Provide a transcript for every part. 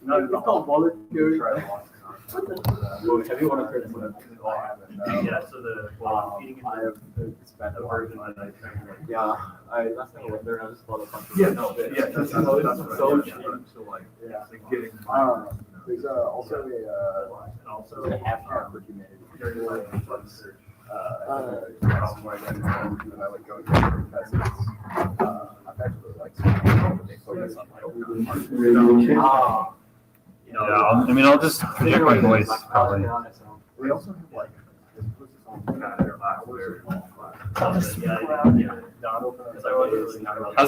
It's called voluntary. Have you wanted to? Yeah, so the eating I have spent the version that I trained like. Yeah, last time I went there, I just bought a bunch of. Yeah, no, yeah, that's so cheap. So like, Yeah. getting. There's also And also. a half hour for humanity. During my research. That's why I like going there because it's, I've actually like they focus on like. Yeah, I mean, I'll just project my voice probably. We also have like. How's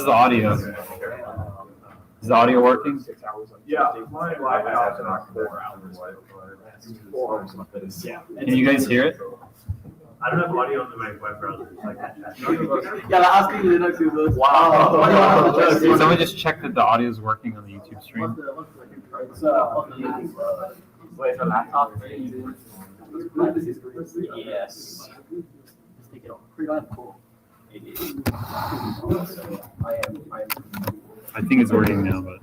the audio? Is the audio working? Yeah, my laptop's not 4 hours. Can you guys hear it? I don't have audio on my web browser. Yeah, asking Linux users. Wow. Someone just check that the audio is working on the YouTube stream. It's on the Wait, the laptop? Yes. Let's take it off. Pretty damn cool. I think it's working now, but.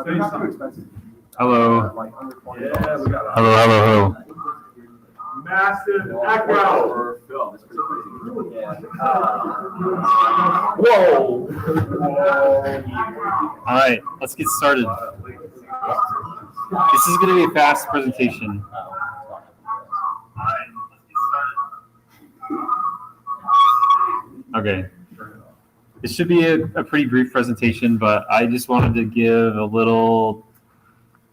They're not too expensive. Hello. Like under 20. Yeah, we got Hello. massive echo. It's pretty crazy. Yeah. Whoa. All right, let's get started. This is going to be a fast presentation. Okay. This should be a pretty brief presentation, but I just wanted to give a little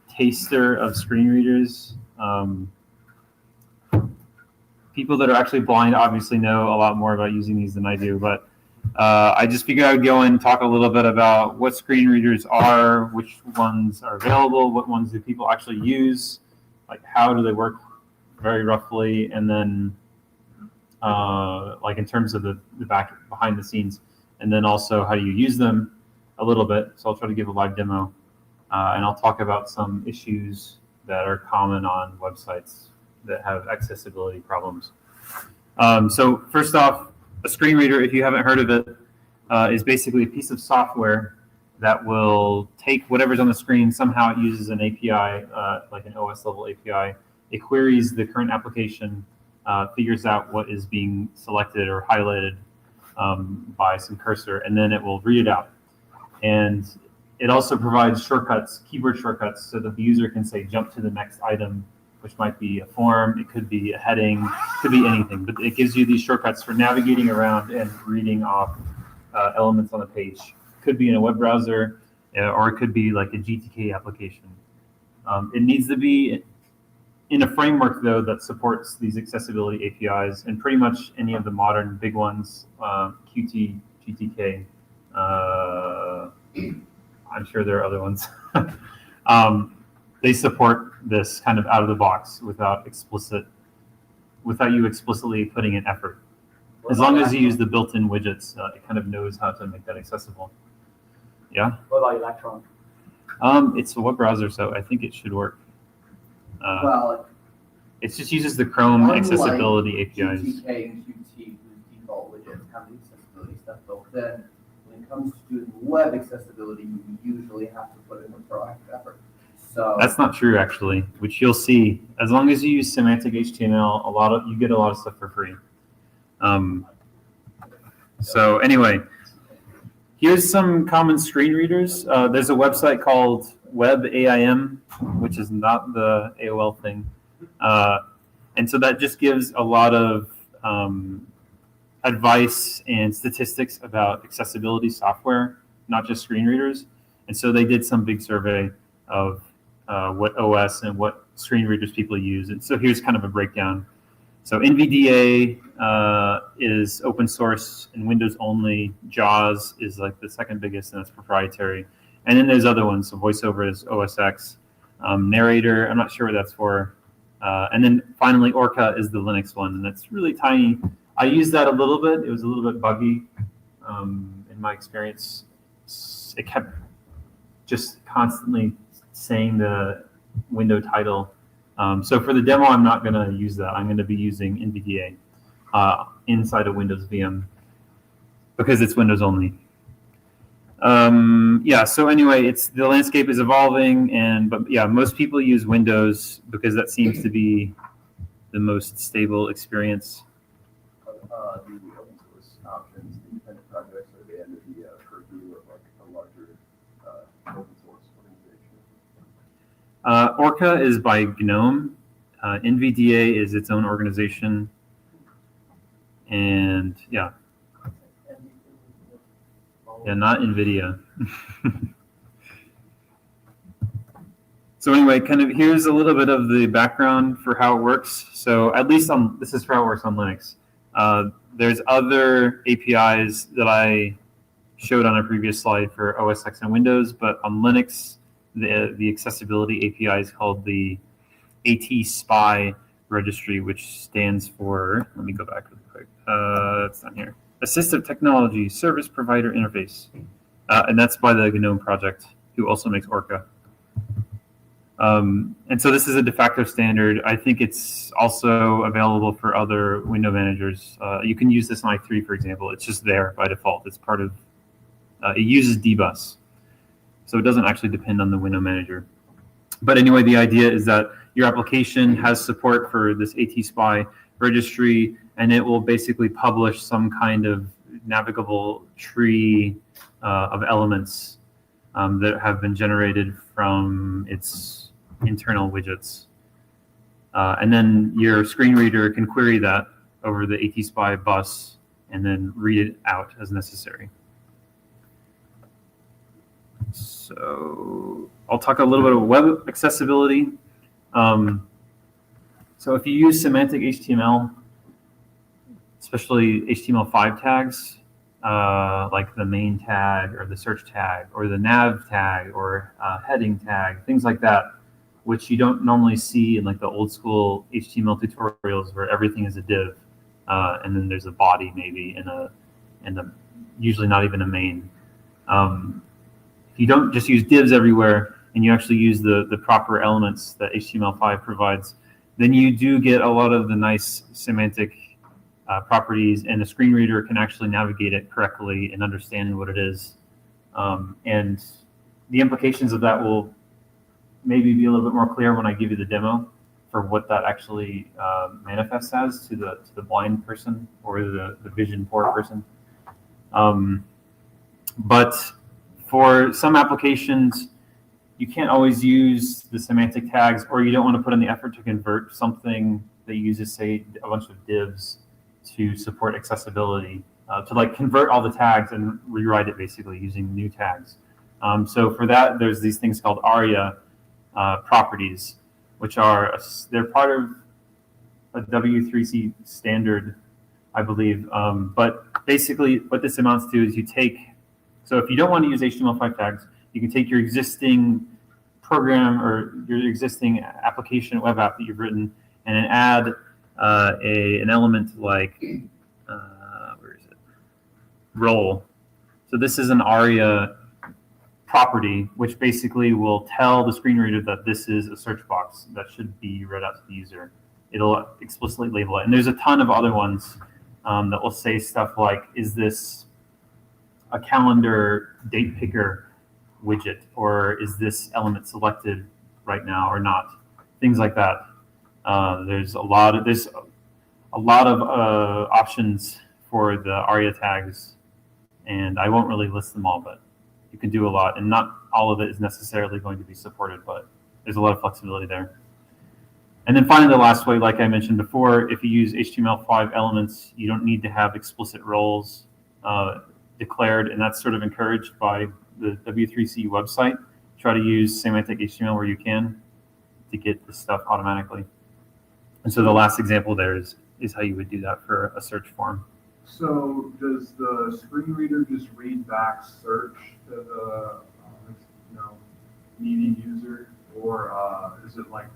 taster of screen readers. People that are actually blind obviously know a lot more about using these than I do, but I just figured I would go and talk a little bit about what screen readers are, which ones are available, what ones do people actually use, like how do they work very roughly, and then like in terms of the behind the scenes, and then also how do you use them a little bit. So I'll try to give a live demo, and I'll talk about some issues that are common on websites that have accessibility problems. So first off, a screen reader, if you haven't heard of it, is basically a piece of software that will take whatever's on the screen. Somehow it uses an API, like an OS level API. It queries the current application, figures out what is being selected or highlighted by some cursor, and then it will read it out. And it also provides shortcuts, keyboard shortcuts, so that the user can say jump to the next item, which might be a form, it could be a heading, it could be anything. But it gives you these shortcuts for navigating around and reading off elements on the page. It could be in a web browser, or it could be like a GTK application. It needs to be in a framework, though, that supports these accessibility APIs, and pretty much any of the modern big ones, Qt, GTK, I'm sure there are other ones. They support this kind of out of the box without you explicitly putting in effort. As long as you use the built-in widgets, it kind of knows how to make that accessible. Yeah? What about Electron? It's a web browser, so I think it should work. Well, it just uses the Chrome accessibility APIs. GTK and Qt, whose default widgets have the accessibility stuff built in. When it comes to doing web accessibility, you usually have to put in a proactive effort. So that's not true, actually, which you'll see. As long as you use semantic HTML, you get a lot of stuff for free. So anyway, here's some common screen readers. There's a website called WebAIM, which is not the AOL thing. And so that just gives a lot of advice and statistics about accessibility software, not just screen readers. And so they did some big survey of what OS and what screen readers people use. And so here's kind of a breakdown. So NVDA is open source and Windows only. JAWS is like the second biggest, and that's proprietary. And then there's other ones. So VoiceOver is OS X. Narrator, I'm not sure what that's for. And then finally, Orca is the Linux one, and that's really tiny. I used that a little bit. It was a little bit buggy in my experience. It kept just constantly saying the window title. So for the demo, I'm not going to use that. I'm going to be using NVDA. inside a Windows VM because it's Windows only. Yeah, so anyway, the landscape is evolving, but yeah, most people use Windows because that seems to be the most stable experience. The open source options, the independent projects are the end of the purview of like a larger open source organization. Orca is by GNOME. NVDA is its own organization. And yeah, not NVIDIA. So anyway, kind of here's a little bit of the background for how it works. So at least this is for how it works on Linux. There's other APIs that I showed on a previous slide for OS X and Windows, but on Linux, the accessibility API is called the AT-SPI registry, which stands for, let me go back really quick. It's down here. Assistive Technology Service Provider Interface. And that's by the GNOME project, who also makes Orca. And so this is a de facto standard. I think it's also available for other window managers. You can use this on i3, for example. It's just there by default. It's part of, it uses dbus. So it doesn't actually depend on the window manager. But anyway, the idea is that your application has support for this AT-SPI registry, and it will basically publish some kind of navigable tree of elements that have been generated from its internal widgets. And then your screen reader can query that over the AT-SPI bus and then read it out as necessary. So I'll talk a little bit about web accessibility. So if you use semantic HTML, especially HTML5 tags, like the main tag or the search tag or the nav tag or heading tag, things like that, which you don't normally see in like the old school HTML tutorials where everything is a div, and then there's a body maybe and usually not even a main. If you don't just use divs everywhere and you actually use the proper elements that HTML5 provides, then you do get a lot of the nice semantic properties, and the screen reader can actually navigate it correctly and understand what it is. And the implications of that will maybe be a little bit more clear when I give you the demo for what that actually manifests as to the blind person or the vision poor person. But for some applications, you can't always use the semantic tags, or you don't want to put in the effort to convert something that uses, say, a bunch of divs to support accessibility, to like convert all the tags and rewrite it basically using new tags. So for that, there's these things called ARIA properties, which are, they're part of a W3C standard, I believe. But basically what this amounts to is you take, so if you don't want to use HTML5 tags, you can take your existing program or your existing application, web app that you've written, and then add an element like, where is it? Role. So this is an ARIA property, which basically will tell the screen reader that this is a search box that should be read out to the user. It'll explicitly label it. And there's a ton of other ones that will say stuff like, is this a calendar date picker widget, or is this element selected right now or not? Things like that. There's a lot of options for the ARIA tags, and I won't really list them all, but you can do a lot, and not all of it is necessarily going to be supported, but there's a lot of flexibility there. And then finally, the last way, like I mentioned before, if you use HTML5 elements, you don't need to have explicit roles declared, and that's sort of encouraged by the W3C website. Try to use semantic HTML where you can to get this stuff automatically. And so the last example there is how you would do that for a search form. So does the screen reader just read back search to the needy user, or is it like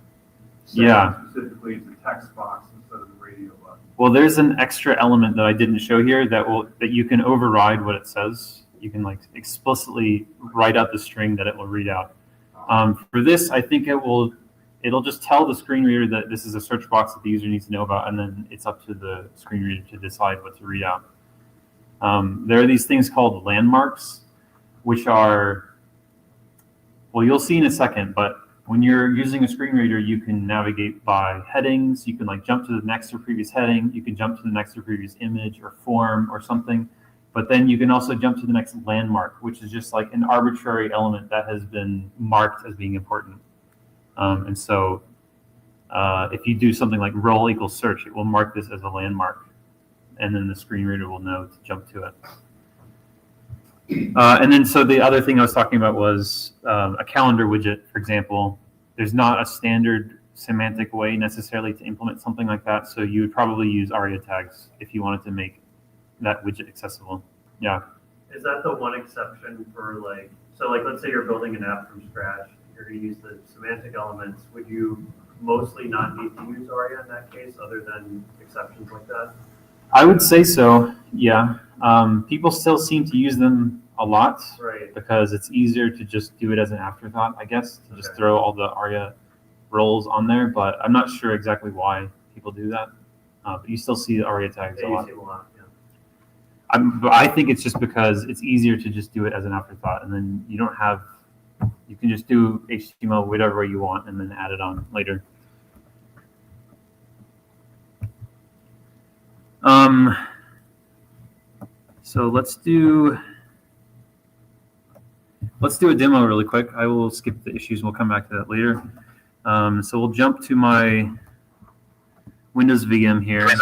set specifically as a text box instead of the radio button? Well, there's an extra element that I didn't show here that you can override what it says. You can like explicitly write out the string that it will read out. For this, I think it will it'll just tell the screen reader that this is a search box that the user needs to know about, and then it's up to the screen reader to decide what to read out. There are these things called landmarks, which are, well, you'll see in a second, but when you're using a screen reader, you can navigate by headings. You can like jump to the next or previous heading. You can jump to the next or previous image or form or something. But then you can also jump to the next landmark, which is just like an arbitrary element that has been marked as being important. And so if you do something like role equals search, it will mark this as a landmark. And then the screen reader will know to jump to it. And then so the other thing I was talking about was a calendar widget, for example. There's not a standard semantic way necessarily to implement something like that. So you would probably use ARIA tags if you wanted to make that widget accessible. Yeah. Is that the one exception for like, so like let's say you're building an app from scratch, you're going to use the semantic elements. Would you mostly not need to use ARIA in that case other than exceptions like that? I would say so, yeah. People still seem to use them a lot, right? Because it's easier to just do it as an afterthought, I guess, to just throw all the ARIA roles on there, but I'm not sure exactly why people do that. But you still see the ARIA tags a lot. You see a lot, yeah. But I think it's just because it's easier to just do it as an afterthought, and then you don't have, you can just do HTML whatever you want and then add it on later. So let's do a demo really quick. I will skip the issues. We'll come back to that later. So we'll jump to my Windows VM here. Let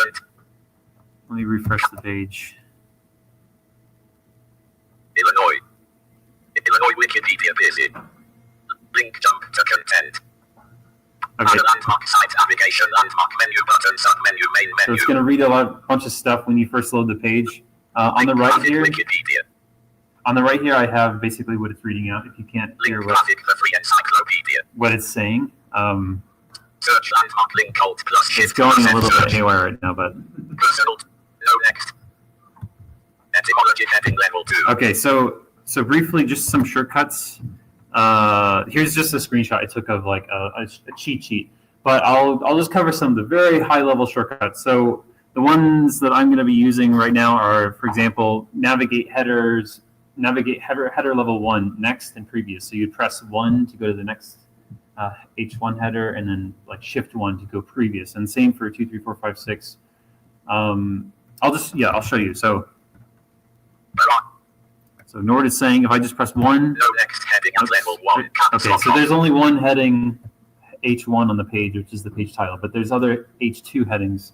me refresh the page. Illinois Wikipedia busy. Link jump to content. Okay. Landmark site navigation, landmark menu button, submenu, main So menu. it's going to read a bunch of stuff when you first load the page. On the right here, Wikipedia. on the right here, I have basically what it's reading out. If you can't hear Link graphic for free encyclopedia. what it's saying, Search landmark link alt plus it's shift. going a plus little search. bit haywire right now. But Personal. No next. Etymology heading level 2. okay, so briefly, just some shortcuts. Here's just a screenshot I took of like a cheat sheet, but I'll just cover some of the very high level shortcuts. So the ones that I'm going to be using right now are, for example, navigate header level 1, next and previous. So you'd press 1 to go to the next H1 header, and then like shift 1 to go previous. And same for 2, 3, 4, 5, 6. I'll show you. So Nord is saying if I just press 1. No next heading at level 1. Okay, so there's only one heading H1 on the page, which is the page title, but there's other H2 headings.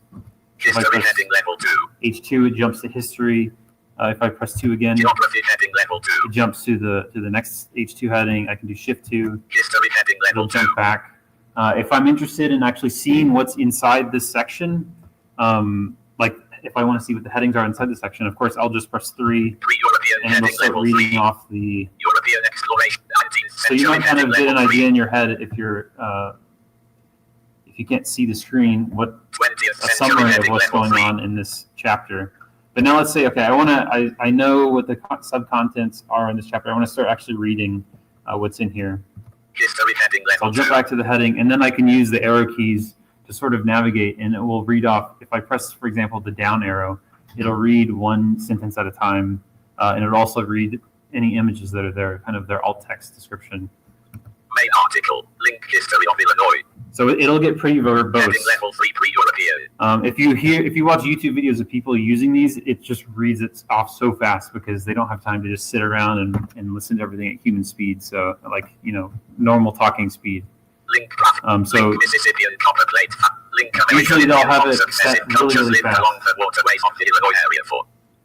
If I History press heading level 2. H2, it jumps to history. If I press 2 again, Geography heading level 2. it jumps to the next H2 heading. I can do shift 2. History heading level It'll 2. jump back. If I'm interested in actually seeing what's inside this section, like if I want to see what the headings are inside the section, of course, I'll just press 3, 3 European and it'll heading start level reading 3. off the. European exploration 19th So century you might kind heading of get an level 3. idea in your head if you can't see the screen, what 20th a century summary of heading what's level going 3. on in this chapter. But now let's say, okay, I know what the sub-contents are in this chapter. I want to start actually reading what's in here. History heading So level I'll jump 2. back to the heading, and then I can use the arrow keys to sort of navigate, and it will read off. If I press, for example, the down arrow, it'll read one sentence at a time, and it'll also read any images that are there, kind of their alt text description. Main article. Link history of Illinois. So it'll get pretty verbose. Heading level 3 pre-European. If you watch YouTube videos of people using these, it just reads it off so fast because they don't have time to just sit around and listen to everything at human speed. So like, normal talking speed. Link graphic. So Link Mississippian copper plate. Link usually they'll have it successive set really, cultures really lived fast. along the waterways of the Illinois area for.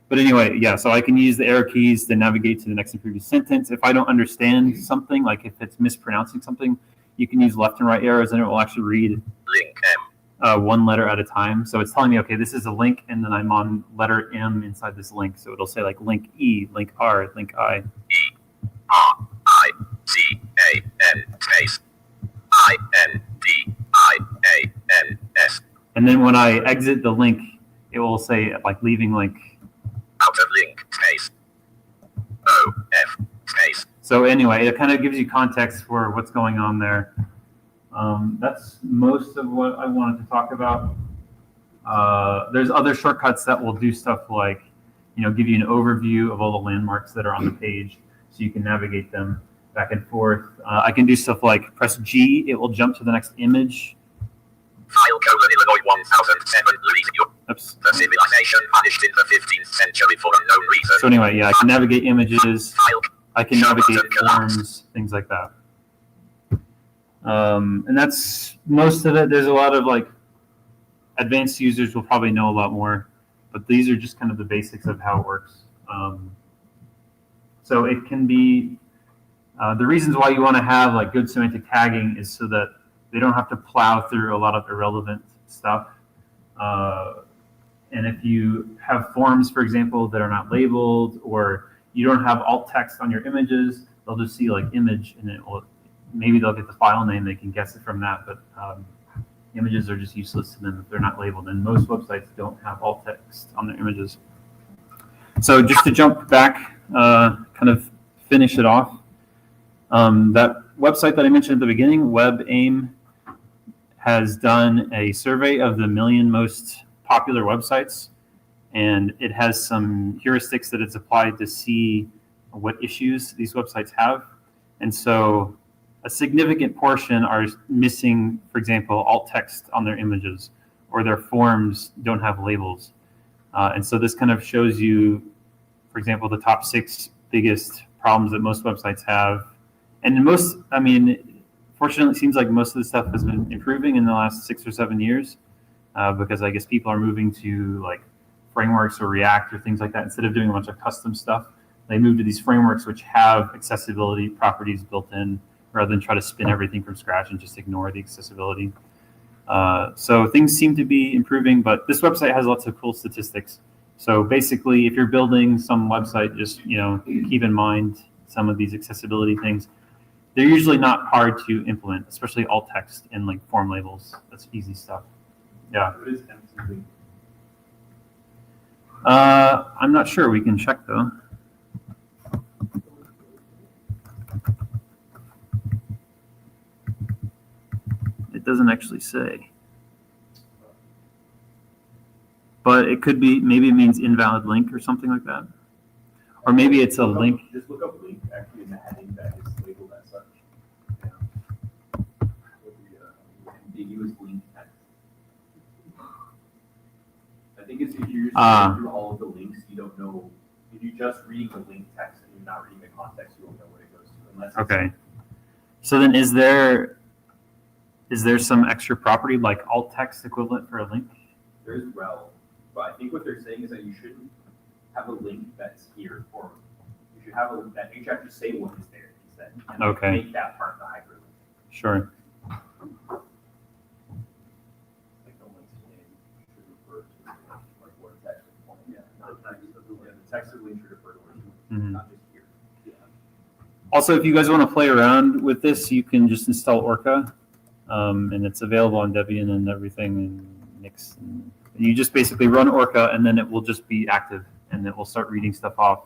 But anyway, yeah, so I can use the arrow keys to navigate to the next and previous sentence. If I don't understand something, like if it's mispronouncing something, you can use left and right arrows and it will actually read Link M. one letter at a time. So it's telling me, okay, this is a link, and then I'm on letter M inside this link. So it'll say like link E, link R, link I. E R I C A N space I N D I A N S. And then when I exit the link, it will say like leaving link. Out of link space O F space. So anyway, it kind of gives you context for what's going on there. That's most of what I wanted to talk about. There's other shortcuts that will do stuff like, give you an overview of all the landmarks that are on the page so you can navigate them back and forth. I can do stuff like press G, it will jump to the next image. File colon Illinois 1007, Louisiana. Oops. The civilization vanished in the 15th century for unknown reason. So anyway, yeah, I can navigate images, File. I can navigate forms, things like that. And that's most of it. There's a lot of advanced users will probably know a lot more, but these are just kind of the basics of how it works. So it can be, the reasons why you want to have good semantic tagging is so that they don't have to plow through a lot of irrelevant stuff. And if you have forms, for example, that are not labeled, or you don't have alt text on your images, they'll just see image, and maybe they'll get the file name, they can guess it from that, but images are just useless to them if they're not labeled, and most websites don't have alt text on their images. So just to jump back, kind of finish it off, that website that I mentioned at the beginning, WebAIM, has done a survey of the 1 million most popular websites, and it has some heuristics that it's applied to see what issues these websites have. And so a significant portion are missing, for example, alt text on their images, or their forms don't have labels. And so this kind of shows you, for example, the top 6 biggest problems that most websites have. And fortunately, it seems like most of the stuff has been improving in the last 6 or 7 years, because I guess people are moving to frameworks or React or things like that. Instead of doing a bunch of custom stuff, they move to these frameworks which have accessibility properties built in, rather than try to spin everything from scratch and just ignore the accessibility. So things seem to be improving, but this website has lots of cool statistics. So basically, if you're building some website, just keep in mind some of these accessibility things. They're usually not hard to implement, especially alt text and form labels. That's easy stuff. Yeah. What is MTV? I'm not sure. We can check though. It doesn't actually say. But it could be, maybe it means invalid link or something like that. Or maybe it's a link. Just look up link actually in the heading that is labeled as such. Yeah. With the ambiguous link text. I think it's if you're just going through all of the links, you don't know. If you're just reading the link text and you're not reading the context, you won't know what it goes to. Unless Okay. So then is there some extra property like alt text equivalent for a link? There's rel, but I think what they're saying is that you shouldn't have a link that's here, or you should have a link that you should actually say what is there instead, and Okay. make that part the hyperlink. Sure. Like the link's name should refer to what it's actually pointing at, not the text of the link. Yeah, the text of the link should refer to what it's Mhm. not just here. Yeah. Also, if you guys want to play around with this, you can just install Orca, and it's available on Debian and everything, and Nix. And you just basically run Orca, and then it will just be active, and it will start reading stuff off.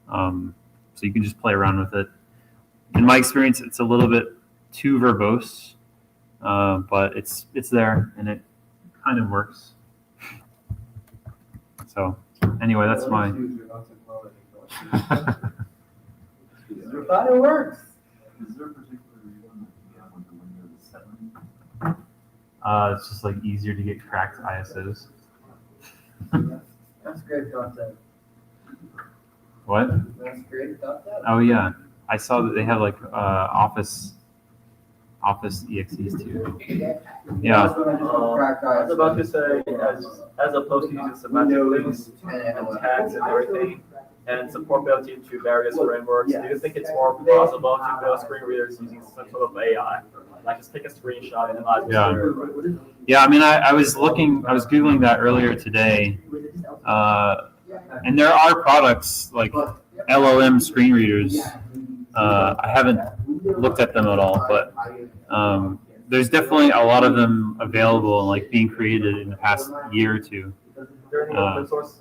So you can just play around with it. In my experience, it's a little bit too verbose, but it's there, and it kind of works. So anyway, that's my. I thought it works. Is there a particular reason that you have the Windows 7? It's just easier to get cracked ISOs. That's great content. What? That's great content. Oh yeah, I saw that they have Office EXEs too. Yeah. That's when I just want cracked I was eyes. about to say, as opposed to using semantic links and tags and everything, and support built into various frameworks, do you think it's more plausible to build screen readers using some sort of AI? Like just take a screenshot and analyze Yeah. it. Yeah, I was Googling that earlier today, and there are products like LLM screen readers. I haven't looked at them at all, but there's definitely a lot of them available and being created in the past year or two. Is there any open source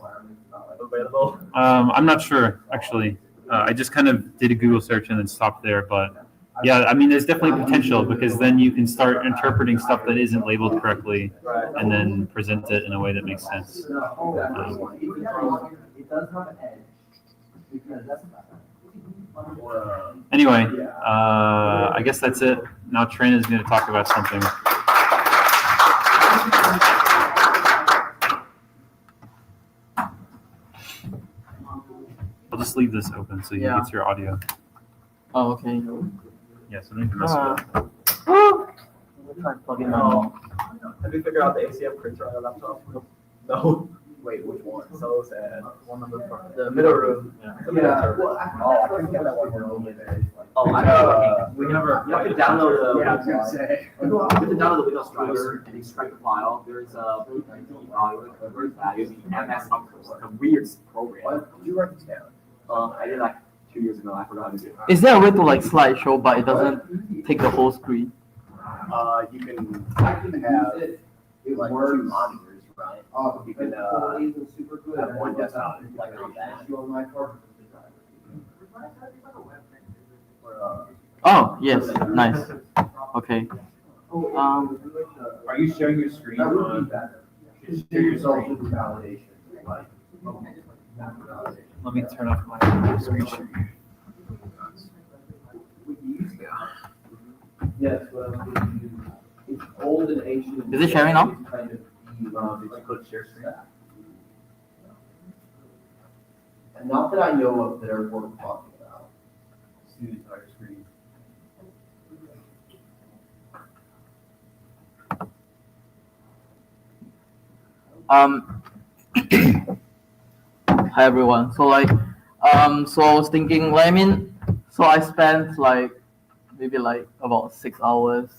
available? I'm not sure actually. I just kind of did a Google search and then stopped there, but Yeah, I mean, there's definitely potential because then you can start interpreting stuff that isn't labeled correctly Right. and then present it in a way that makes sense. It does have an edge, because that's. Anyway, I guess that's it. Now Tren is going to talk about something. I'll just leave this open so you Yeah. get your audio. Oh, okay. Yeah, so don't even mess with it. Try and plug in Oh. Have you figured out the ACM printer on your laptop? No. Wait, which one? Those and one of the the middle room. The middle Yeah, room. well, I think that one we're only there. Oh, I know. We never. You have to download the. Yeah, I was gonna say. You have to download the Windows driver and extract the file. There's a PPD file that converts that using MS Upload, like a weird program. What, did you write this down? I did like 2 years ago. I forgot how to do it. Is there a way to like slideshow, but it doesn't take the whole screen? You can I can have use it like works. 2 monitors, right? Oh, You can, super good. have one desktop, like on that. You on my card. Oh, yes, nice. Okay. Are you sharing your screen That would be on? better. Just share your Result screen. of validation, like. Let me turn off my screen share. Yes, well, it's old and ancient. Is it sharing now? Kind of, Did you click share screen? and not that I know of that are worth talking about. See the entire screen. Hi everyone. So I was thinking, like, I mean, so I spent like maybe like about 6 hours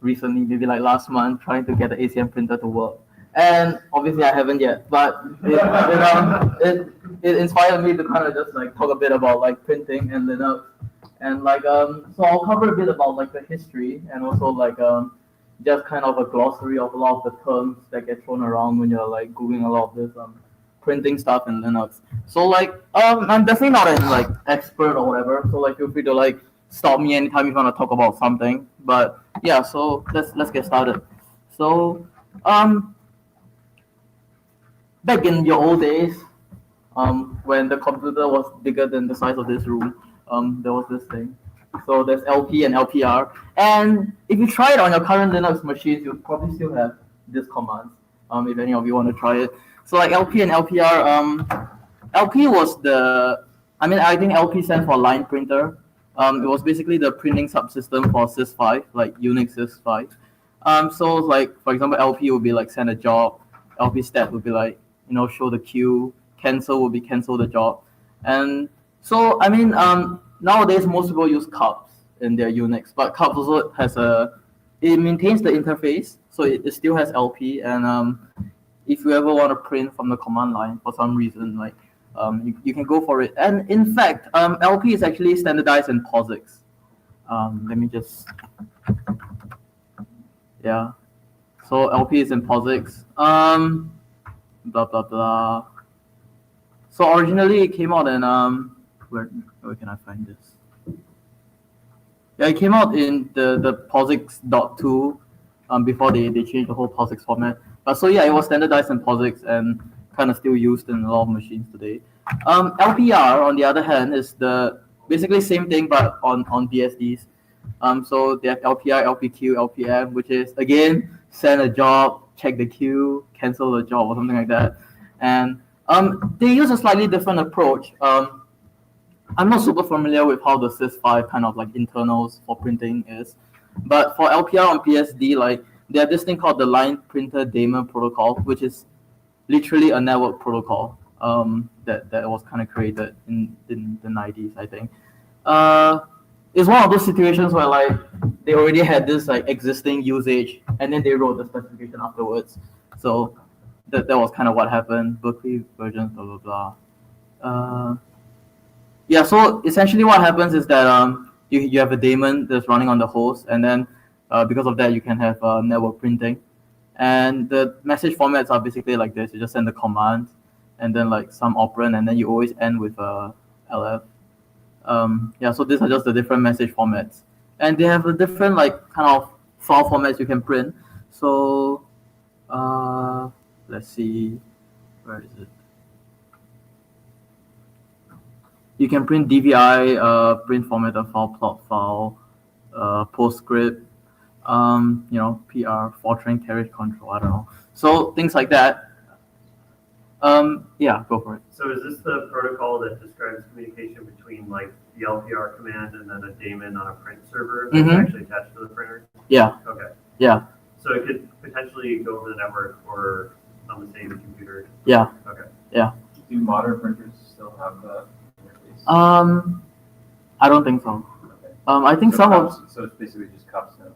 recently, maybe like last month, trying to get the ACM printer to work. And obviously I haven't yet, but it inspired me to kind of just like talk a bit about like printing and Linux. And like so I'll cover a bit about like the history and also like just kind of a glossary of a lot of the terms that get thrown around when you're like Googling a lot of this printing stuff in Linux. So like I'm definitely not an like expert or whatever. So like feel free to like stop me anytime you want to talk about something. But yeah, so let's get started. So back in your old days, when the computer was bigger than the size of this room, there was this thing. So there's LP and LPR. And if you try it on your current Linux machines, you'll probably still have this command, if any of you want to try it. So like LP and LPR, LP was I think LP stands for line printer. It was basically the printing subsystem for sys5, like Unix sys5. So like, for example, LP would be like send a job. LP stat would be like, show the queue. Cancel would be cancel the job. And so, I mean, nowadays most people use cups in their Unix, but cups also has it maintains the interface, so it still has LP. And if you ever want to print from the command line for some reason, like you can go for it. And in fact, LP is actually standardized in POSIX. Let me just, yeah. So LP is in POSIX. Blah blah blah. So originally it came out in where can I find this? Yeah, it came out in the POSIX.2 before they changed the whole POSIX format. But so yeah, it was standardized in POSIX and kind of still used in a lot of machines today. LPR on the other hand is the basically same thing but on BSDs. So they have LPR, LPQ, LPM, which is again send a job, check the queue, cancel the job or something like that. And they use a slightly different approach. I'm not super familiar with how the sys5 kind of like internals for printing is, but for LPR on PSD, like they have this thing called the line printer daemon protocol, which is literally a network protocol that was kind of created in the 90s, I think. It's one of those situations where like they already had this like existing usage, and then they wrote the specification afterwards. So that was kind of what happened. Berkeley versions, blah blah blah. Yeah, so essentially what happens is that you have a daemon that's running on the host, and then because of that you can have network printing. And the message formats are basically like this. You just send the command and then like some operand, and then you always end with LF. Yeah, so these are just the different message formats, and they have a different like kind of file formats you can print. So let's see, where is it? You can print DVI, print formatter file, plot file, PostScript, PR, Fortran carriage control, I don't know. So things like that. Yeah, go for it. So is this the protocol that describes communication between like the LPR command and then a daemon on a print server that's actually attached to the printer? Yeah. Okay. Yeah. So it could potentially go over the network or on the same computer? Yeah. Okay. Yeah. Do modern printers still have that interface? I don't think so. Okay. I think some of So it's basically just cups now.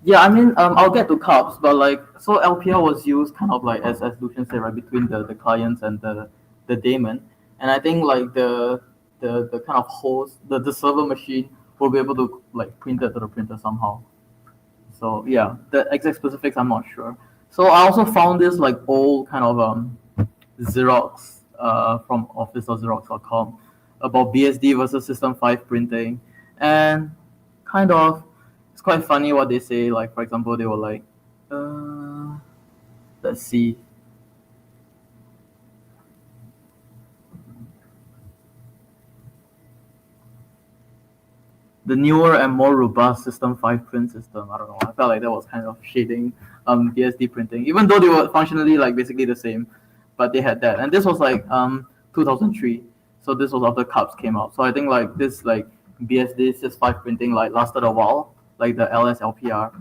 Yeah, I mean, I'll get to cups, but like, so LPR was used kind of like, as Lucian said, right, between the clients and the daemon. And I think like the kind of host, the server machine will be able to like print it to the printer somehow. So yeah, the exact specifics, I'm not sure. So I also found this like old kind of Xerox from Office or Xerox.com about BSD versus System 5 printing. And kind of, it's quite funny what they say. Like, for example, they were like, let's see. The newer and more robust System 5 print system. I don't know. I felt like that was kind of shading BSD printing, even though they were functionally like basically the same, but they had that. And this was like 2003. So this was after cups came out. So I think like this like BSD Sys5 printing like lasted a while, like the LSLPR.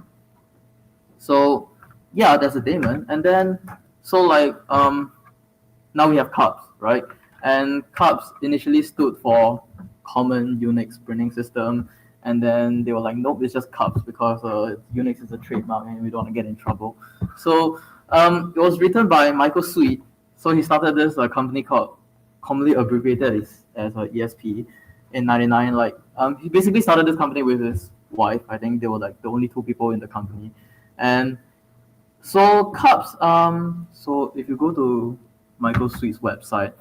So yeah, there's a daemon. And then so like now we have cups, right? And cups initially stood for Common Unix Printing System, and then they were like, nope, it's just cups because Unix is a trademark and we don't want to get in trouble. So it was written by Michael Sweet. So he started this company called, commonly abbreviated as ESP in '99. Like he basically started this company with his wife. I think they were like the only two people in the company. And so cups, so if you go to Michael Sweet's website,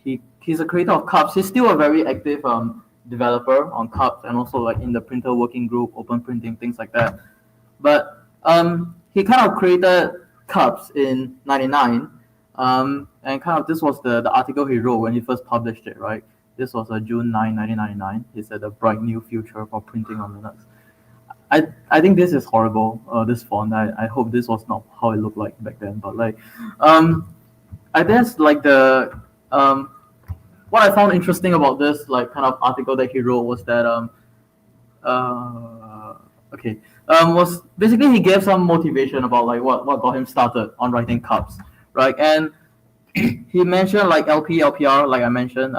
he's a creator of cups. He's still a very active developer on cups and also like in the printer working group, open printing, things like that. But he kind of created cups in '99. And kind of this was the article he wrote when he first published it, right? This was June 9, 1999. He said, a bright new future for printing on Linux. I think this is horrible, this font. I hope this was not how it looked like back then. But like, I guess like the, what I found interesting about this like kind of article that he wrote was that, was basically he gave some motivation about like what got him started on writing cups, right? And he mentioned like LP, LPR, like I mentioned,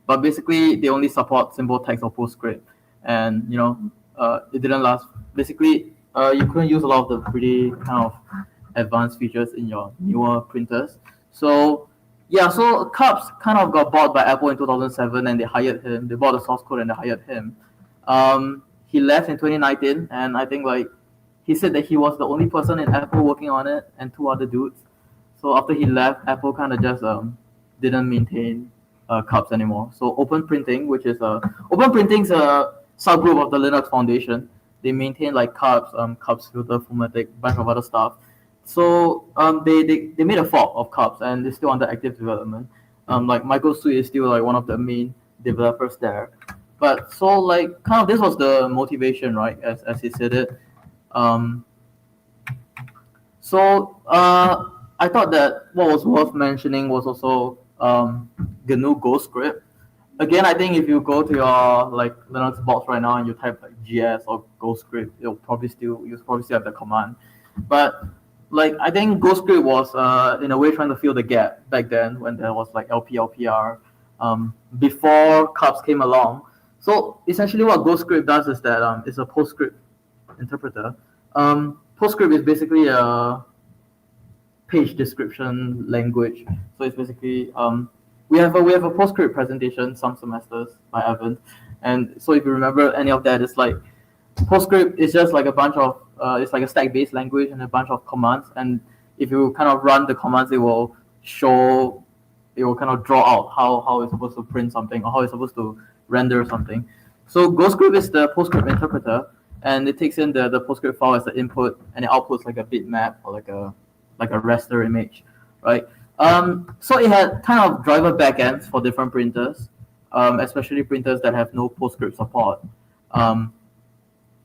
but basically they only support simple text or PostScript, and it didn't last. Basically, you couldn't use a lot of the pretty kind of advanced features in your newer printers. So yeah, so cups kind of got bought by Apple in 2007, and they hired him. They bought the source code and they hired him. He left in 2019, and I think like he said that he was the only person in Apple working on it, and two other dudes. So after he left, Apple kind of just didn't maintain cups anymore. So Open Printing, which is Open Printing's a subgroup of the Linux Foundation. They maintain like cups, cups filter, formatic, bunch of other stuff. So they made a fork of cups, and they're still under active development. Like Michael Sweet is still like one of the main developers there. But so like kind of this was the motivation, right? As he said it. I thought that what was worth mentioning was also GNU GoScript. Again, I think if you go to your like Linux box right now and you type like GS or GoScript, you'll probably still have the command. But like I think GoScript was in a way trying to fill the gap back then when there was like LP LPR before cups came along. So essentially what GoScript does is that it's a PostScript interpreter. PostScript is basically a page description language. So it's basically we have a PostScript presentation some semesters by Evan, and so if you remember any of that, it's like PostScript is just like a bunch of it's like a stack-based language and a bunch of commands, and if you kind of run the commands, it will kind of draw out how it's supposed to print something or how it's supposed to render or something. So GoScript is the PostScript interpreter, and it takes in the PostScript file as the input, and it outputs like a bitmap or like a raster image, right? So it had kind of driver backends for different printers, especially printers that have no PostScript support.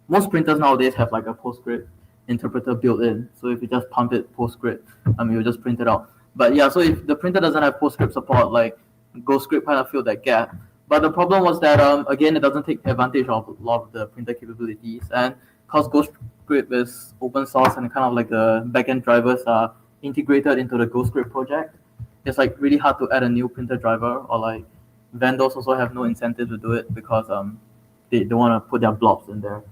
Most printers nowadays have like a PostScript interpreter built in. So if you just pump it PostScript, you'll just print it out. But yeah, so if the printer doesn't have PostScript support, like GoScript kind of filled that gap. But the problem was that, again, it doesn't take advantage of a lot of the printer capabilities. And because GoScript is open source and kind of like the backend drivers are integrated into the GoScript project, it's like really hard to add a new printer driver, or like vendors also have no incentive to do it because they don't want to put their blobs in there,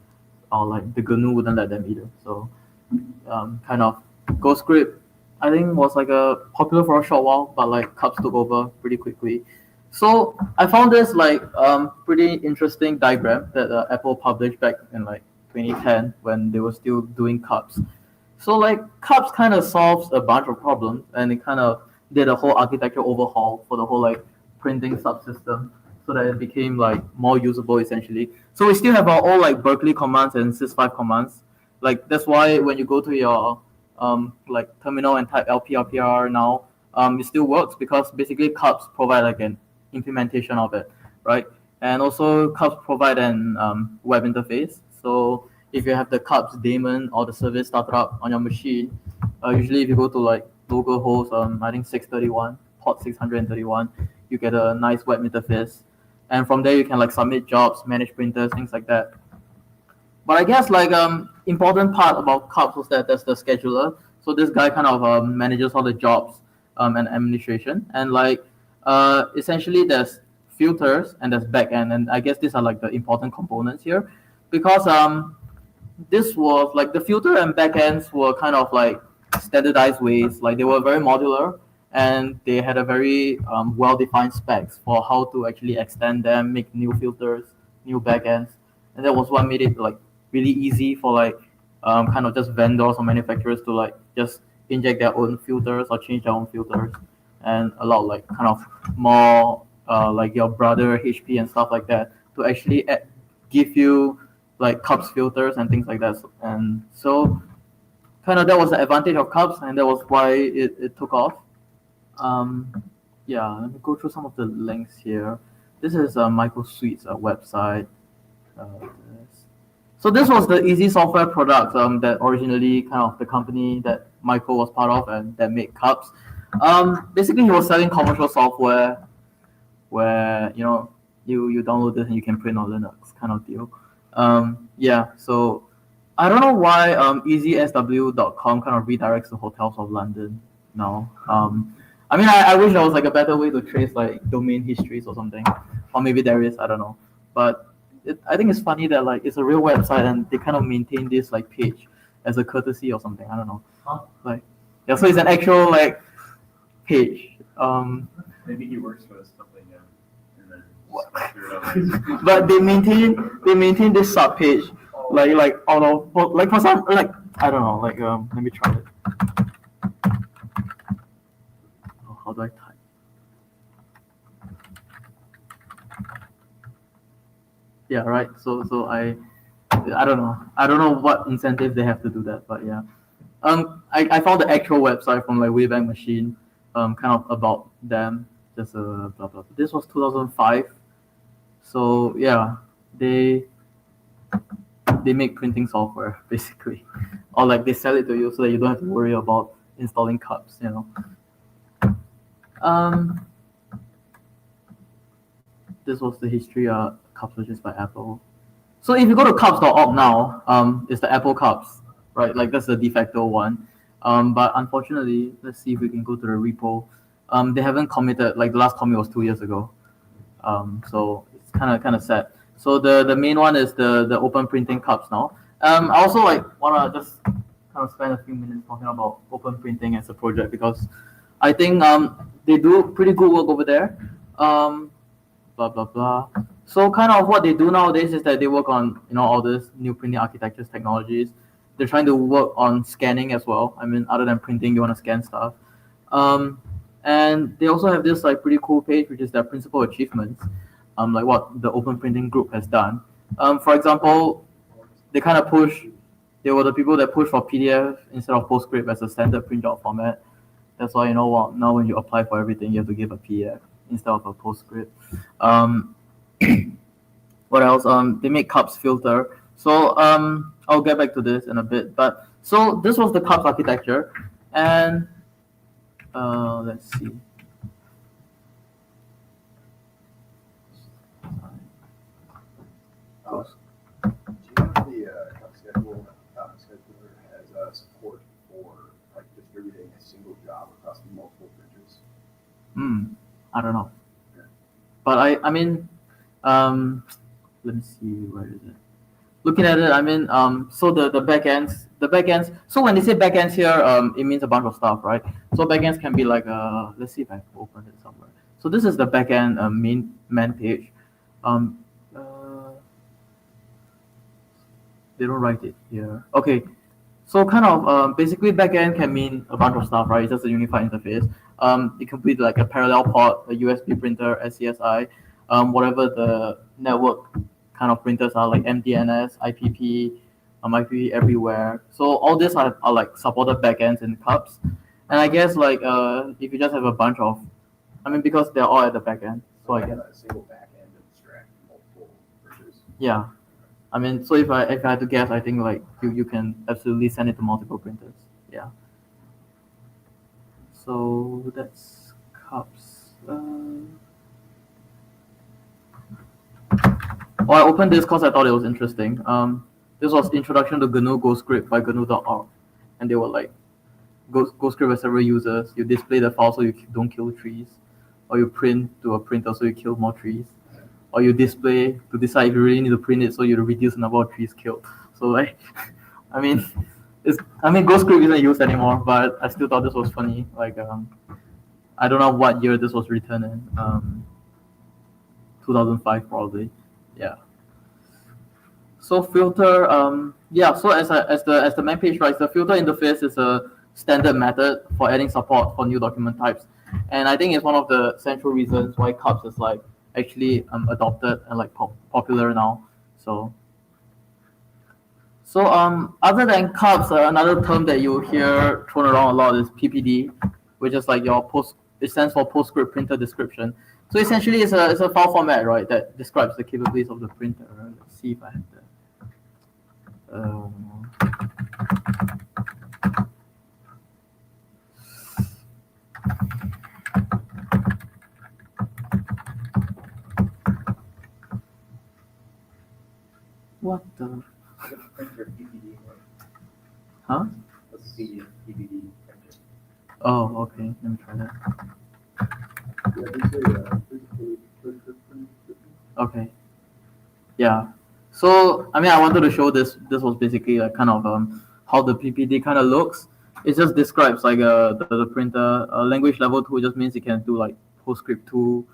or like the GNU wouldn't let them either. So kind of GoScript, I think, was like popular for a short while, but like Cups took over pretty quickly. So I found this like pretty interesting diagram that Apple published back in like 2010 when they were still doing Cups. So like Cups kind of solves a bunch of problems, and it kind of did a whole architecture overhaul for the whole like printing subsystem, so that it became like more usable essentially. So we still have our old like Berkeley commands and sys5 commands. Like that's why when you go to your like terminal and type LPRPR now, it still works because basically Cups provide like an implementation of it, right? And also Cups provide an web interface. So if you have the Cups daemon or the service started up on your machine, usually if you go to like localhost, I think 631, port 631, you get a nice web interface. And from there you can like submit jobs, manage printers, things like that. But I guess like important part about Cups was that there's the scheduler. So this guy kind of manages all the jobs and administration. And like essentially there's filters and there's backend. And I guess these are like the important components here, because this was like the filter and backends were kind of like standardized ways. Like they were very modular, and they had a very well-defined specs for how to actually extend them, make new filters, new backends. And that was what made it like really easy for like kind of just vendors or manufacturers to like just inject their own filters or change their own filters, and allow like kind of more like your brother HP and stuff like that to actually give you like Cups filters and things like that. And so kind of that was the advantage of Cups, and that was why it took off. Yeah, let me go through some of the links here. This is Michael Sweet's website. So this was the Easy Software product that originally kind of the company that Michael was part of and that made Cups. Basically, he was selling commercial software where you download this and you can print on Linux kind of deal. Yeah, so I don't know why easysw.com kind of redirects to hotels of London now. I mean, I wish there was like a better way to trace like domain histories or something, or maybe there is, I don't know. But I think it's funny that like it's a real website and they kind of maintain this like page as a courtesy or something. I don't know. Like yeah, so it's an actual like page. Maybe he works for us something, and then but they maintain this sub page like out of like for some like I don't know, like let me try it. How do I type? Yeah, right. So I don't know what incentive they have to do that, but yeah. I found the actual website from like Wayback Machine, kind of about them. Just blah blah. This was 2005. So yeah, they make printing software basically, or like they sell it to you so that you don't have to worry about installing Cups, This was the history of Cups purchased by Apple. So if you go to cups.org now, it's the Apple Cups, right? Like that's the de facto one. But unfortunately, let's see if we can go to the repo. They haven't committed. Like the last commit was 2 years ago. So it's kind of sad. So the main one is the open printing Cups now. I also like wanna just kind of spend a few minutes talking about open printing as a project, because I think they do pretty good work over there. Blah blah blah. So kind of what they do nowadays is that they work on all this new printing architectures, technologies. They're trying to work on scanning as well. I mean, other than printing, you want to scan stuff. And they also have this like pretty cool page, which is their principal achievements. like what the Open Printing group has done. For example, they kind of they were the people that pushed for PDF instead of PostScript as a standard print out format. That's why, now when you apply for everything, you have to give a PDF instead of a PostScript. What else? They make cups filter. So I'll get back to this in a bit. But so this was the cups architecture, and let's see. Do you know if the cup scheduler has support for like distributing a single job across multiple printers? I don't know. But I mean, let me see, where is it? Looking at it, I mean, so the backends. So when they say backends here, it means a bunch of stuff, right? So backends can be like, let's see if I can open it somewhere. So this is the backend man page. They don't write it here. Okay, so kind of basically backend can mean a bunch of stuff, right? It's just a unified interface. It can be like a parallel port, a USB printer, SCSI, whatever the network kind of printers are, like MDNS, IPP, IPP everywhere. So all these are like supported backends in cups. And I guess like if you just have a bunch of, because they're all at the backend. So I guess a single backend to extract multiple printers. yeah. So if I had to guess, I think like you can absolutely send it to multiple printers. Yeah. So that's cups. I opened this because I thought it was interesting. This was Introduction to GNU GoScript by GNU.org, and they were like, GoScript has several users. You display the file so you don't kill trees, or you print to a printer so you kill more trees, or you display to decide if you really need to print it so you reduce the number of trees killed. So like, GoScript isn't used anymore, but I still thought this was funny. Like, I don't know what year this was written in. 2005 probably. Yeah. So filter, so as the main page writes, the filter interface is a standard method for adding support for new document types. And I think it's one of the central reasons why cups is like actually adopted and like popular now. So other than cups, another term that you hear thrown around a lot is PPD, which is like it stands for PostScript Printer Description. So essentially, it's a file format, right, that describes the capabilities of the printer. Let's see if I have what the? Printer PPD. Huh? What's the PPD printer? Oh, okay. Let me try that. Okay. Yeah. So I wanted to show this. This was basically like kind of how the PPD kind of looks. It just describes like the printer. Language level 2 just means it can do like PostScript 2,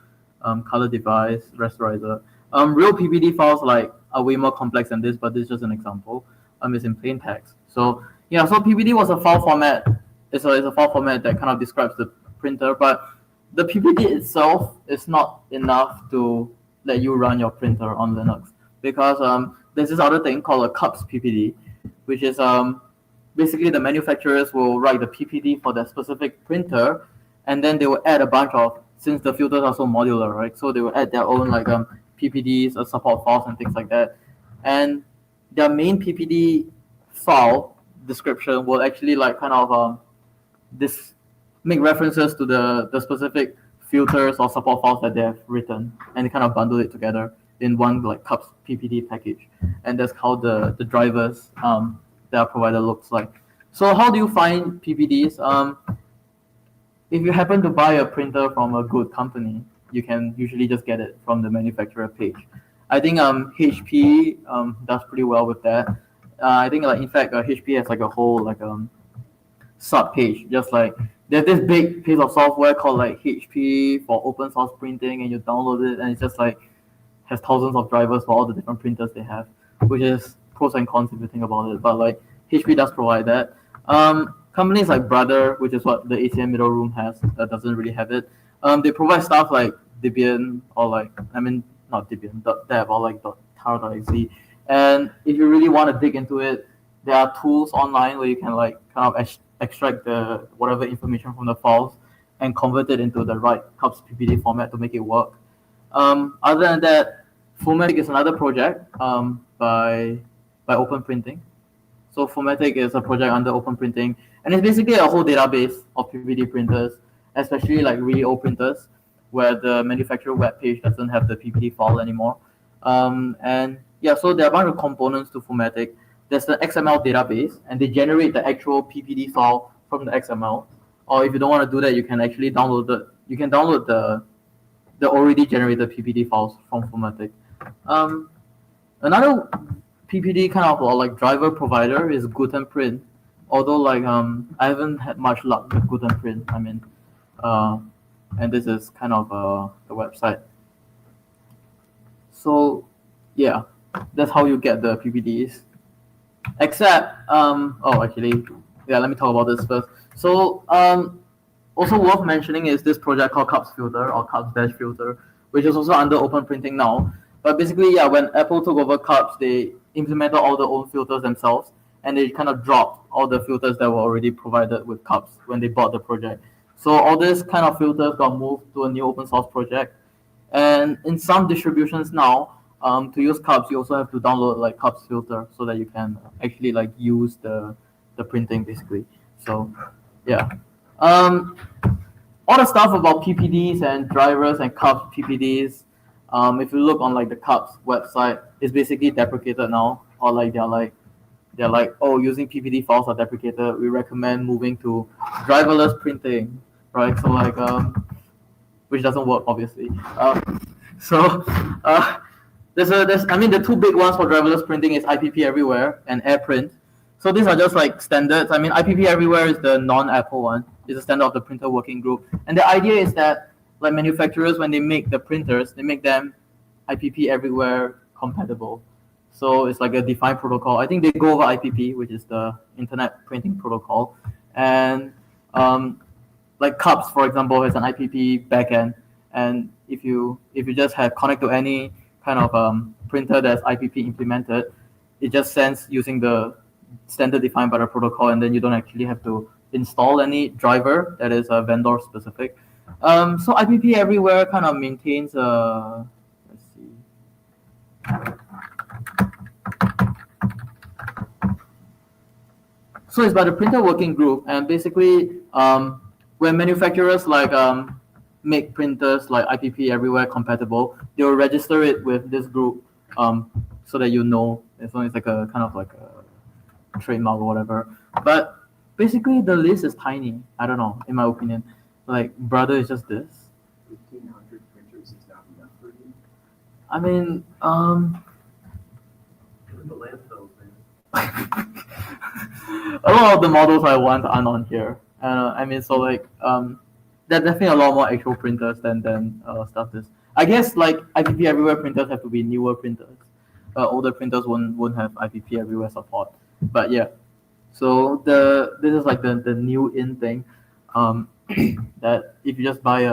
color device, rasterizer. Real PPD files like are way more complex than this, but this is just an example. It's in plain text. So yeah. So PPD was a file format. It's a file format that kind of describes the printer, but the PPD itself is not enough to let you run your printer on Linux, because there's this other thing called a cups PPD, which is basically the manufacturers will write the PPD for their specific printer, and then they will add a bunch of, since the filters are so modular, right? So they will add their own like PPDs, support files and things like that, and their main PPD file description will actually like kind of make references to the specific filters or support files that they have written, and kind of bundle it together in one like cups PPD package. And that's how the drivers that are provided looks like. So how do you find PPDs? If you happen to buy a printer from a good company, you can usually just get it from the manufacturer page. I think HP does pretty well with that. I think like in fact HP has like a whole like sub page, just like there's this big piece of software called like HP for open source printing, and you download it and it's just like has thousands of drivers for all the different printers they have, which is pros and cons if you think about it, but like HP does provide that. Companies like Brother, which is what the ACM Middle Room has, that doesn't really have it. They provide stuff like Debian, or like, not not Debian, .dev or like .tar.exe. And if you really want to dig into it, there are tools online where you can like kind of extract the whatever information from the files and convert it into the right CUPS PPD format to make it work. Other than that, Formatic is another project by Open Printing. So Formatic is a project under Open Printing, and it's basically a whole database of PPD printers, especially like really old printers, where the manufacturer web page doesn't have the PPD file anymore. And yeah, so there are a bunch of components to Formatic. There's the XML database, and they generate the actual PPD file from the XML. Or if you don't want to do that, you can actually download the already generated PPD files from Formatic. Another PPD kind of like driver provider is Gutenprint. Although like I haven't had much luck with Gutenprint. I mean, and this is kind of the website. So yeah, that's how you get the PPDs. Except actually, yeah, let me talk about this first. So also worth mentioning is this project called CUPS Filter or CUPS-Filter, which is also under Open Printing now. But basically, yeah, when Apple took over CUPS, they implemented all their own filters themselves, and they kind of dropped all the filters that were already provided with CUPS when they bought the project. So all these kind of filters got moved to a new open source project. And in some distributions now, to use CUPS, you also have to download like CUPS Filter so that you can actually like use the printing basically. So yeah. All the stuff about PPDs and drivers and CUPS PPDs, if you look on like the CUPS website, it's basically deprecated now, or like they're like, oh, using PPD files are deprecated. We recommend moving to driverless printing, right? So like, which doesn't work obviously. The two big ones for driverless printing is IPP Everywhere and AirPrint. So these are just like standards. I mean, IPP Everywhere is the non-Apple one. It's a standard of the printer working group. And the idea is that like manufacturers, when they make the printers, they make them IPP Everywhere compatible. So it's like a defined protocol. I think they go over IPP, which is the Internet Printing Protocol. And like CUPS, for example, has an IPP backend. And if you just have connect to any kind of printer that's IPP implemented, it just sends using the standard defined by the protocol, and then you don't actually have to install any driver that is vendor specific. So IPP Everywhere kind of maintains let's see. So it's by the printer working group, and basically when manufacturers like make printers like IPP Everywhere compatible, they will register it with this group so that you know, as long as like a kind of like a trademark or whatever. But basically the list is tiny. I don't know, in my opinion. Like brother is just this. 1,500 printers is not enough for you. I mean, The landfills, man. a lot of the models I want aren't on here. I mean, so like there's definitely a lot more actual printers than stuff this. I guess like IPP Everywhere printers have to be newer printers. Older printers won't have IPP Everywhere support. But yeah, so this is like the new in thing. That if you just buy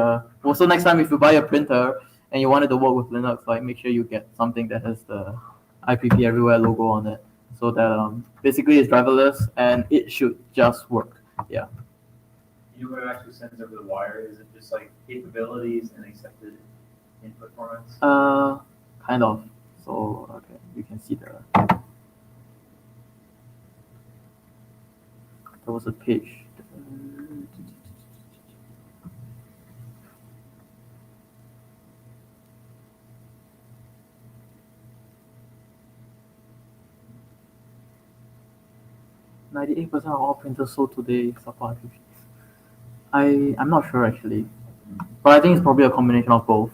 so next time if you buy a printer and you want it to work with Linux, like make sure you get something that has the IPP Everywhere logo on it, so that basically it's driverless and it should just work. Yeah. You know what it actually sends over the wire? Is it just like capabilities and accepted input formats? Kind of. So okay, you can see there was a page. %98 of all printers sold today support IPP. I'm not sure actually, but I think it's probably a combination of both.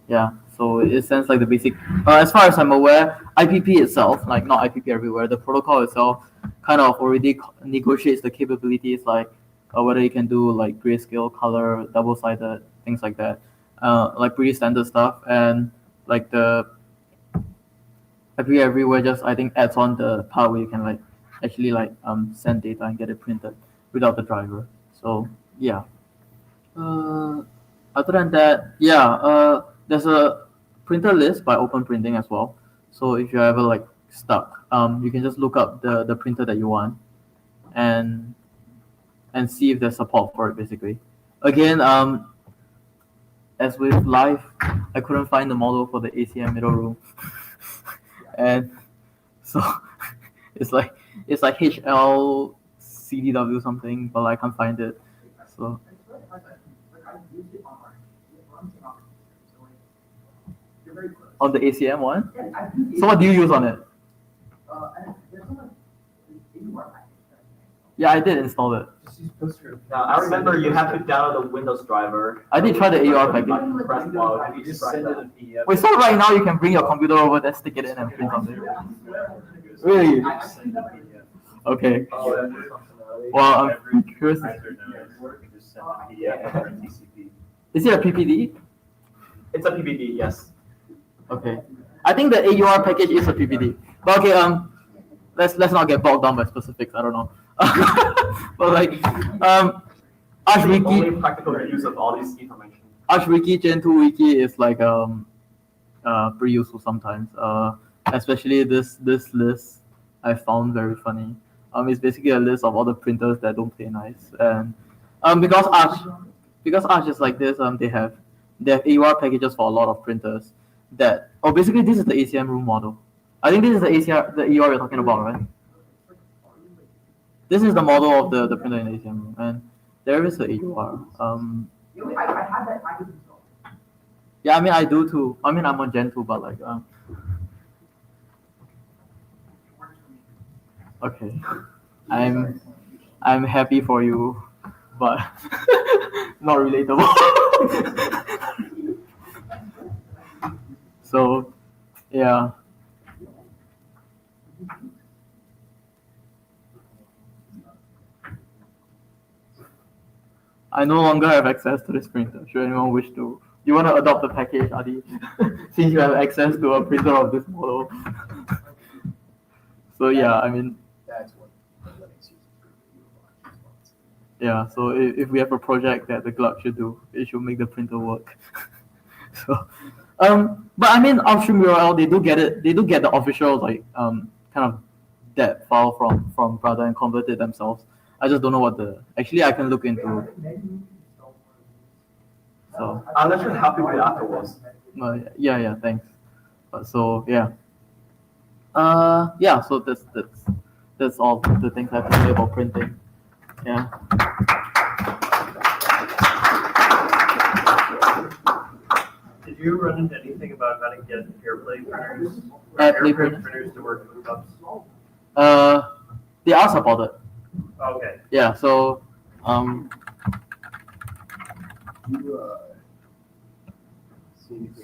Yeah, so it sounds like the basic. As far as I'm aware, IPP itself, like not IPP Everywhere, the protocol itself kind of already negotiates the capabilities, like whether you can do like grayscale, color, double-sided, things like that, like pretty standard stuff. And like the IPP Everywhere just I think adds on the part where you can like actually like send data and get it printed without the driver. So yeah. Other than that, yeah, there's a printer list by open printing as well. So if you're ever like stuck, you can just look up the printer that you want and see if there's support for it basically. Again, as with life, I couldn't find the model for the ACM middle room. And so it's like HL CDW something, but I can't find it. So on the ACM one? So what do you use on it? Yeah, I did install it. Now, I remember you have to download the Windows driver. I did try the AUR package. Press pause, You just send it in PDF. Wait, so right now you can bring your computer over there, stick it in and print something? Really? Send it in PDF. Okay. Oh, that's a functionality. Well, I'm curious. Printer knows, you can just send a PDF or a TCP. Is it a PPD? It's a PPD, yes. Okay. I think the AUR package is a PPD. But okay, let's not get bogged down by specifics. I don't know. But like, Only ArchWiki, practical use of all this information. ArchWiki Gen 2 Wiki is like pretty useful sometimes. Especially this list I found very funny. It's basically a list of all the printers that don't play nice, and because Arch is like this, they have AUR packages for a lot of printers that basically this is the ACM room model. I think this is the AUR you're talking about, right? This is the model of the printer in the ACM room, and there is the AUR. Yeah, I mean I do too. I mean I'm on Gen 2, but like okay, I'm happy for you, but not relatable. So, yeah. I no longer have access to this printer. Should anyone wish to? You want to adopt the package, Adi? Since you have access to a printer of this model. So yeah, I mean, That's what Linux uses. yeah. So if we have a project that the Glug should do, it should make the printer work. So, but I mean, upstream URL, they do get it. They do get the official like kind of that file from Prada and convert it themselves. I just don't know what actually I can look into. So I'll let you happy with afterwards. yeah, thanks. So yeah. Yeah, so that's all the things I have to say about printing. Yeah. Did you run into anything about how to get AirPlay printers? AirPlay printers to work with cups? They are supported. Okay. Yeah, so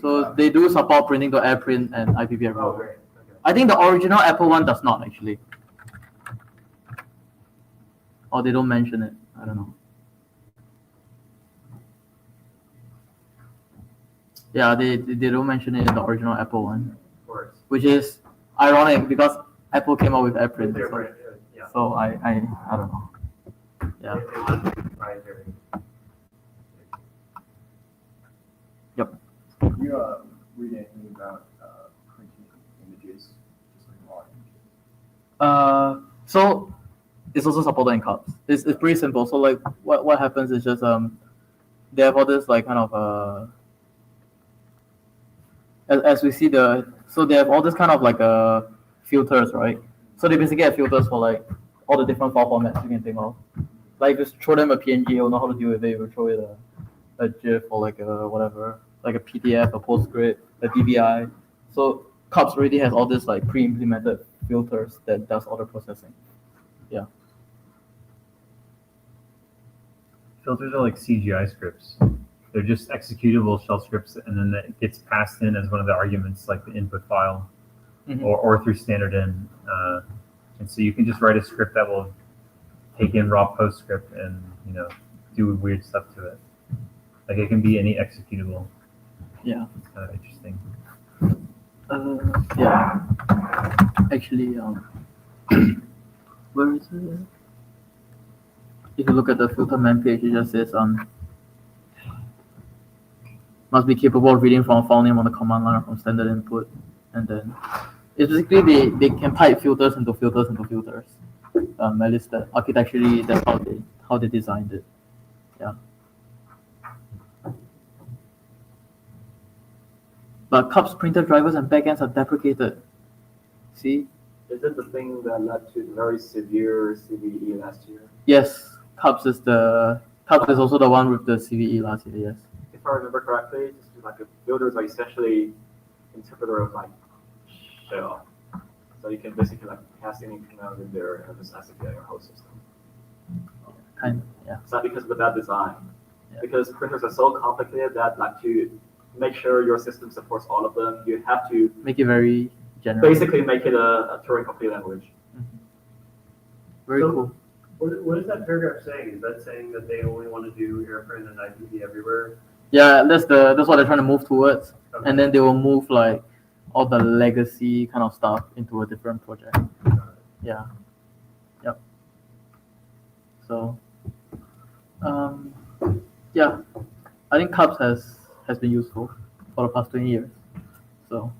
so they do support printing to AirPrint and IPPF. Oh, great. Okay. I think the original Apple one does not actually. Or they don't mention it. I don't know. Yeah, they don't mention it in the original Apple one, Of course. which is ironic because Apple came out with AirPrint. They're So, right, yeah. so I don't know. Yeah. It was proprietary. Yep. You read anything about printing images, just like raw images? So it's also supported in cups. It's pretty simple. So like what happens is just they have all this like kind of as we see so they have all this kind of like filters, right? So they basically have filters for like all the different file formats you can think of. Like just throw them a PNG, you'll know how to deal with it. You will throw it a GIF or like a whatever, like a PDF, a PostScript, a DVI. So cups already has all this like pre-implemented filters that does all the processing. Yeah. Filters are like CGI scripts. They're just executable shell scripts, and then it gets passed in as one of the arguments, like the input file, or through standard in. And so you can just write a script that will take in raw PostScript and do weird stuff to it. Like it can be any executable. Yeah. It's kind of interesting. Yeah. Actually, where is it? If you look at the filter man page, it just says must be capable of reading from a file name on the command line or from standard input. And then it's basically they can pipe filters into filters into filters. At least that architecturally, that's how they designed it. Yeah. But CUPS printer drivers and backends are deprecated. See? Is it the thing that led to the very severe CVE last year? Yes, CUPS is also the one with the CVE last year. Yes. If I remember correctly, just like builders are essentially interpreter of like shell. So you can basically like pass any command in there and just execute your whole system. Kind of, yeah. It's not because of the bad design. Yeah. Because printers are so complicated that like to make sure your system supports all of them, you have to make it very general. basically make it a Turing complete language. Mm-hmm. Very So- cool. What is that paragraph saying? Is that saying that they only want to do AirPrint and IPD everywhere? Yeah, that's what they're trying to move towards. Okay. And then they will move like all the legacy kind of stuff into a different project. Yeah. Yep. So, yeah, I think CUPS has been useful for the past 20 years. So